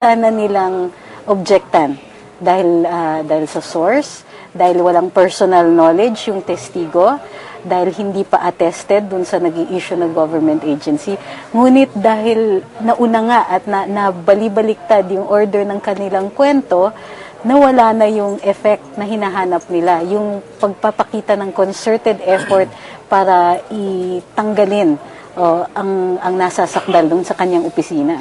sana nilang objectan dahil sa source, dahil walang personal knowledge yung testigo, dahil hindi pa attested dun sa nag-i-issue ng government agency. Ngunit dahil nauna nga at nabalibaliktad yung order ng kanilang kwento, nawala na yung effect na hinahanap nila, yung pagpapakita ng concerted effort para itanggalin ang nasasakdal doon sa kanyang opisina.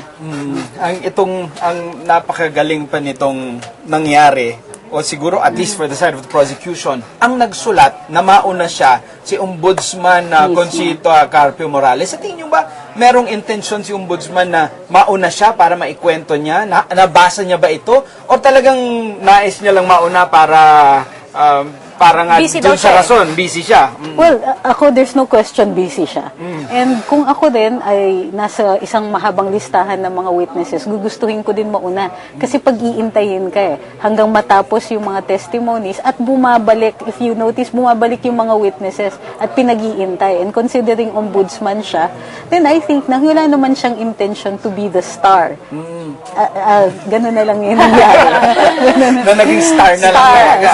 Ang napakagaling pa nitong nangyari, o siguro at least for the side of the prosecution, ang nagsulat na mauna siya, si Ombudsman Concito Carpio Morales. Sa tingin niyo ba, merong intensyon si Ombudsman na mauna siya para maikwento niya? Nabasa niya ba ito? O talagang nais niya lang mauna para nga dun sa rason, busy siya? Well, ako, there's no question busy siya. And kung ako din ay nasa isang mahabang listahan ng mga witnesses, gugustuhin ko din mauna. Kasi pag-iintayin ka hanggang matapos yung mga testimonies at bumabalik, if you notice, bumabalik yung mga witnesses at pinag-iintay. And considering ombudsman siya, then I think na wala naman siyang intention to be the star. Ganun na lang yung nangyari. Na naging star na lang talaga.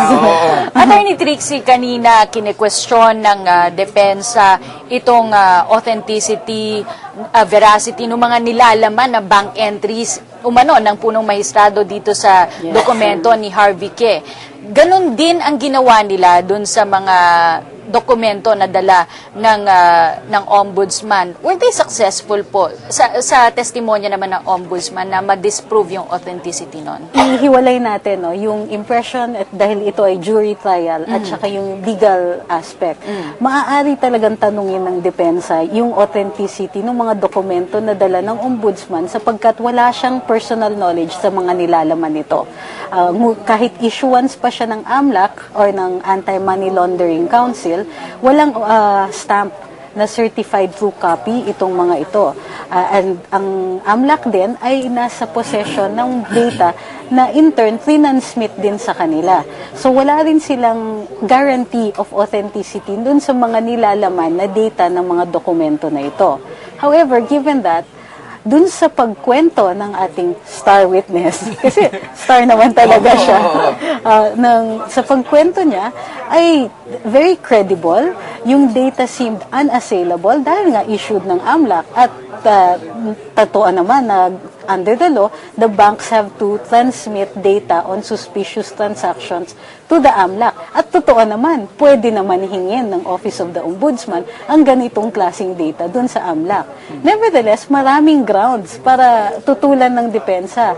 Attorney Trixie, kanina kine-question ng depensa itong authenticity, veracity ng mga nilalaman na bank entries umano ng punong mahistrado dito sa dokumento ni Harvey K. Ganon din ang ginawa nila dun sa mga dokumento na dala ng ombudsman. Were they successful po sa testimonya naman ng ombudsman na ma-disprove yung authenticity nun? Ihiwalay natin yung impression at dahil ito ay jury trial at saka yung legal aspect. Maaari talagang tanungin ng depensa yung authenticity ng mga dokumento na dala ng ombudsman sapagkat wala siyang personal knowledge sa mga nilalaman nito. Kahit issuance pa siya ng AMLAC or ng Anti-Money Laundering Council, walang stamp na certified true copy itong mga ito. And ang AMLAC din ay nasa possession ng data na in turn transmit din sa kanila. So wala rin silang guarantee of authenticity dun sa mga nilalaman na data ng mga dokumento na ito. However, given that, dun sa pagkwento ng ating star witness, kasi star naman talaga siya, sa pagkwento niya ay very credible, yung data seemed unassailable dahil nga issued ng AMLAC at totoo naman na under the law, the banks have to transmit data on suspicious transactions to the AMLAC. At totoo naman, pwede naman hingin ng Office of the Ombudsman ang ganitong klaseng data dun sa AMLAC. Nevertheless, maraming grounds para tutulan ng depensa.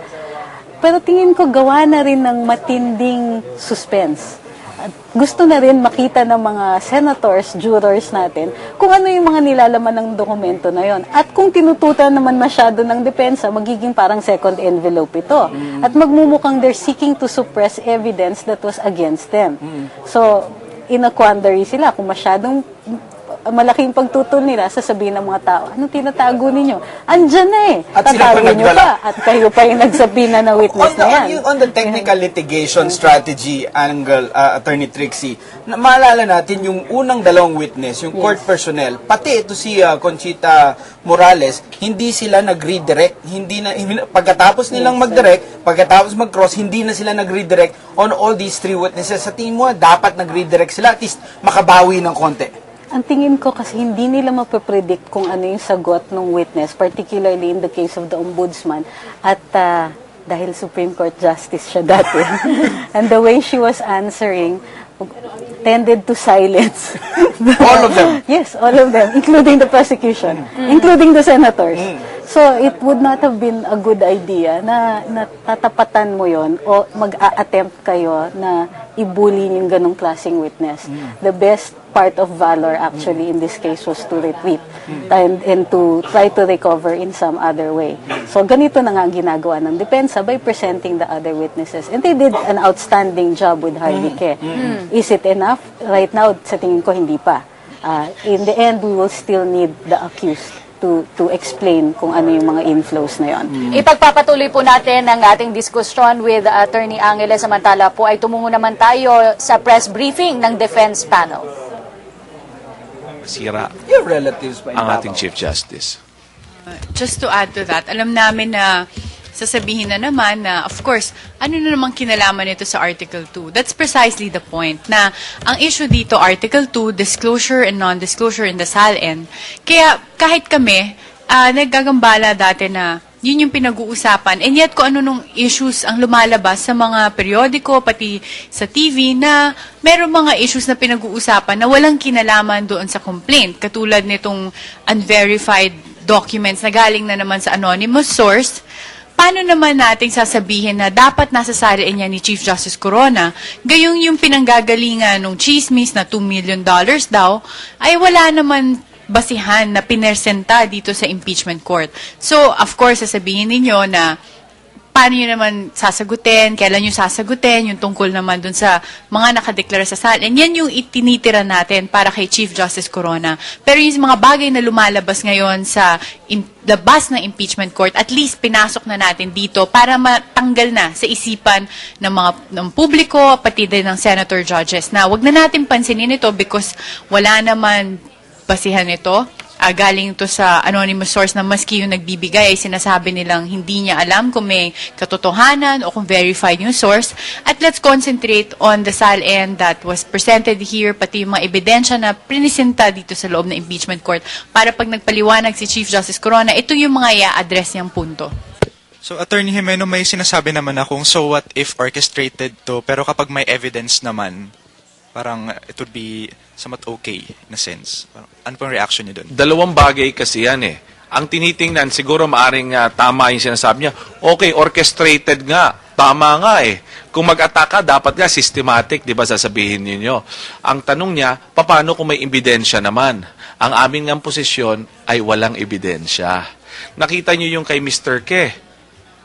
Pero tingin ko gawa na rin ng matinding suspense. At gusto na rin makita ng mga senators, jurors natin, kung ano yung mga nilalaman ng dokumento na yon. At kung tinututan naman masyado ng depensa, magiging parang second envelope ito. At magmumukhang they're seeking to suppress evidence that was against them. So, in a quandary sila. Kung masyadong malaking pagtutol nila, sasabihin ng mga tao, anong tinatago ninyo? Andyan na At tatago nyo pa. At kayo pa yung nagsabina na witness na yan. On the technical litigation strategy angle, Attorney Trixie, maalala natin yung unang dalawang witness, yung court personnel, pati ito si Conchita Morales, hindi sila nag-redirect, pagkatapos nilang mag-direct, pagkatapos mag-cross, hindi na sila nag-redirect on all these three witnesses. Sa tingin mo, dapat nag-redirect sila, at least makabawi ng konti. Ang tingin ko kasi hindi nila mapapredict kung ano yung sagot ng witness, particularly in the case of the ombudsman. At dahil Supreme Court Justice siya dati, and the way she was answering tended to silence. All of them? Yes, all of them, including the prosecution, including the senators. So, it would not have been a good idea na tatapatan mo yon o mag-a-attempt kayo na ibully yung ganong klaseng witness. The best part of valor actually in this case was to retreat and to try to recover in some other way. So, ganito na nga ang ginagawa ng depensa by presenting the other witnesses. And they did an outstanding job with Harvey K. Is it enough? Right now, sa tingin ko, hindi pa. In the end, we will still need the accused to explain kung ano yung mga inflows na yon. Ipagpapatuloy po natin ang ating diskusyon with Attorney Angeles. Samantala po ay tumungo naman tayo sa press briefing ng defense panel. Sira Your relatives pa ang ating Chief Justice. Just to add to that, alam namin na sasabihin na naman na, of course, ano na namang kinalaman nito sa Article 2? That's precisely the point, na ang issue dito, Article 2, disclosure and non-disclosure in the SALN. Kaya kahit kami, naggagambala dati na yun yung pinag-uusapan. And yet, kung ano nung issues ang lumalabas sa mga periodiko, pati sa TV, na meron mga issues na pinag-uusapan na walang kinalaman doon sa complaint. Katulad nitong unverified documents na galing na naman sa anonymous source. Paano naman nating sasabihin na dapat nasa sariin niya ni Chief Justice Corona, gayong yung pinanggagalingan ng chismis na $2 million daw, ay wala naman basihan na pinersenta dito sa impeachment court. So, of course, sasabihin ninyo na paano nyo naman sasagutin, kailan nyo sasagutin, yung tungkol naman dun sa mga nakadeklara sa SALN. Yan yung itinitira natin para kay Chief Justice Corona. Pero yung mga bagay na lumalabas ngayon sa labas ng impeachment court, at least pinasok na natin dito para matanggal na sa isipan ng publiko, pati din ng senator judges, na wag na natin pansinin ito because wala naman basihan ito. Galing to sa anonymous source na maski yung nagbibigay ay sinasabi nilang hindi niya alam kung may katotohanan o kung verified yung source. At let's concentrate on the SALN that was presented here, pati yung mga ebidensya na prinisenta dito sa loob ng impeachment court para pag nagpaliwanag si Chief Justice Corona, ito yung mga i-address niyang punto. So, Attorney Jimeno, may sinasabi naman akong, so what if orchestrated to, pero kapag may evidence naman, parang it would be somewhat okay in a sense. Ano pong reaction niyo doon? Dalawang bagay kasi yan eh. Ang tinitingnan, siguro maaring tama yung sinasabi niya. Okay, orchestrated nga. Tama nga eh. Kung mag-ataka, dapat nga systematic, di ba sasabihin niyo? Ang tanong niya, paano kung may ebidensya naman? Ang aming ng posisyon ay walang ebidensya. Nakita niyo yung kay Mr. Ke.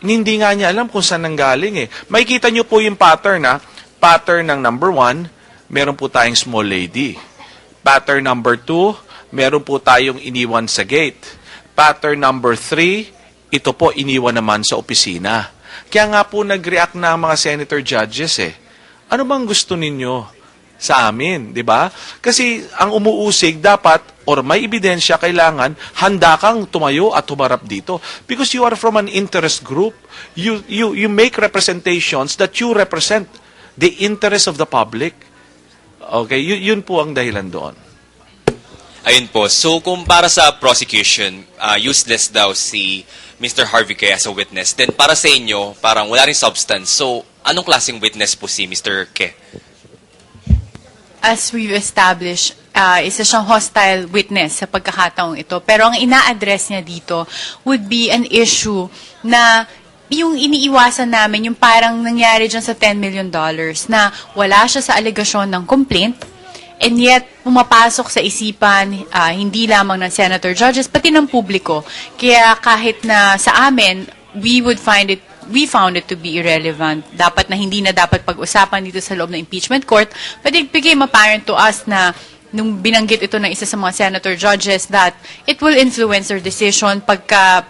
Hindi nga niya alam kung saan nanggaling eh. Makikita niyo po yung pattern pattern ng number 1, meron po tayong small lady. Pattern number 2, meron po tayong iniwan sa gate. Pattern number 3, ito po iniwan naman sa opisina. Kaya nga po nag-react na ang mga senator judges eh. Ano bang gusto ninyo sa amin, di ba? Kasi ang umuusig dapat, or may ebidensya, kailangan, handa kang tumayo at tumarap dito. Because you are from an interest group. You make representations that you represent the interest of the public. Okay, yun po ang dahilan doon. Ayun po. So, kung para sa prosecution, useless daw si Mr. Harvey Ke as a witness, then para sa inyo, parang wala rin substance. So, anong klaseng witness po si Mr. Ke? As we've established, isa siyang hostile witness sa pagkakataong ito. Pero ang ina-address niya dito would be an issue na yung iniiwasan namin, yung parang nangyari dyan sa $10 million na wala siya sa alegasyon ng complaint, and yet pumapasok sa isipan hindi lamang ng senator judges, pati ng publiko. Kaya kahit na sa amin, we found it to be irrelevant. Dapat na hindi na dapat pag-usapan dito sa loob ng impeachment court, but it became apparent to us na nung binanggit ito ng isa sa mga senator judges that it will influence their decision pagka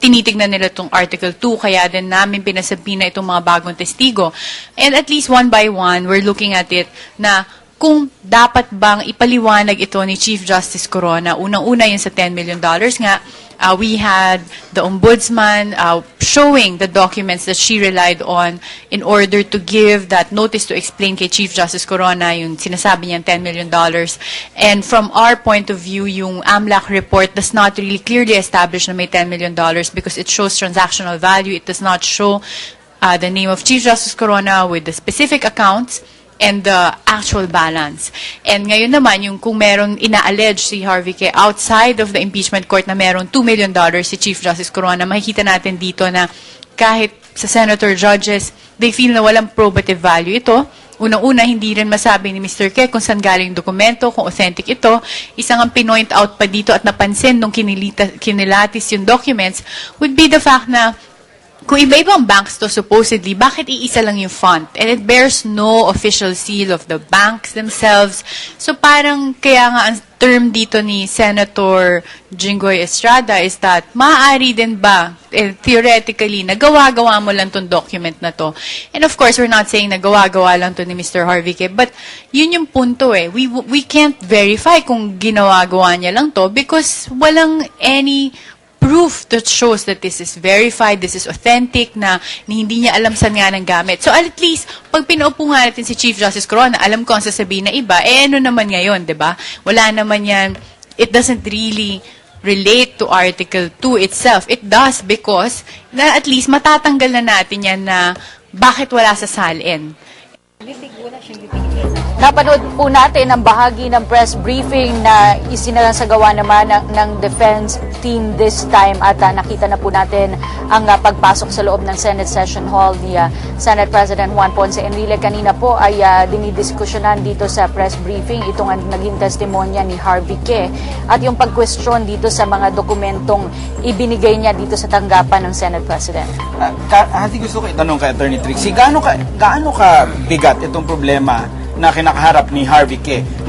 tinitignan nila itong Article 2, kaya din namin pinasabi na itong mga bagong testigo. And at least one by one, we're looking at it na kung dapat bang ipaliwanag ito ni Chief Justice Corona. Unang-una yun sa $10 million nga. We had the ombudsman showing the documents that she relied on in order to give that notice to explain kay Chief Justice Corona yung sinasabi niyang $10 million. And from our point of view, yung AMLAC report does not really clearly establish na may $10 million because it shows transactional value. It does not show the name of Chief Justice Corona with the specific accounts and the actual balance. And ngayon naman, yung kung meron ina-allege si Harvey Ke outside of the impeachment court na meron $2 million si Chief Justice Corona, makikita natin dito na kahit sa senator judges, they feel na walang probative value ito. Unang-una, hindi rin masabi ni Mr. Ke kung saan galing dokumento, kung authentic ito. Isang ang pinoint out pa dito at napansin nung kinilatis yung documents would be the fact na kung iba-ibang banks to supposedly, bakit iisa lang yung font? And it bears no official seal of the banks themselves. So parang kaya nga ang term dito ni Senator Jinggoy Estrada is that maaari din ba, theoretically, nagawa-gawa mo lang tong document na to. And of course, we're not saying nagawa-gawa lang to ni Mr. Harvey Ke, but yun yung punto eh. We can't verify kung ginawa-gawa niya lang to because walang any proof that shows that this is verified, this is authentic, na hindi niya alam saan nga ng gamit. So at least, pag pinaupo nga natin si Chief Justice Corona, alam ko ang sasabihin na iba, ano naman ngayon, di ba? Wala naman yan, it doesn't really relate to Article 2 itself. It does because na at least matatanggal na natin yan na bakit wala sa salin. Napanood po natin ang bahagi ng press briefing na isinasagawa naman ng defense team this time at nakita na po natin ang pagpasok sa loob ng Senate Session Hall ni Senate President Juan Ponce Enrile. Kanina po ay dinidiskusyonan dito sa press briefing itong naging testimonya ni Harvey K. At yung pag-question dito sa mga dokumentong ibinigay niya dito sa tanggapan ng Senate President. Hati gusto ko itanong kay Attorney Trixie, gaano ka bigat itong problema na kinakaharap ni Harvey K. Na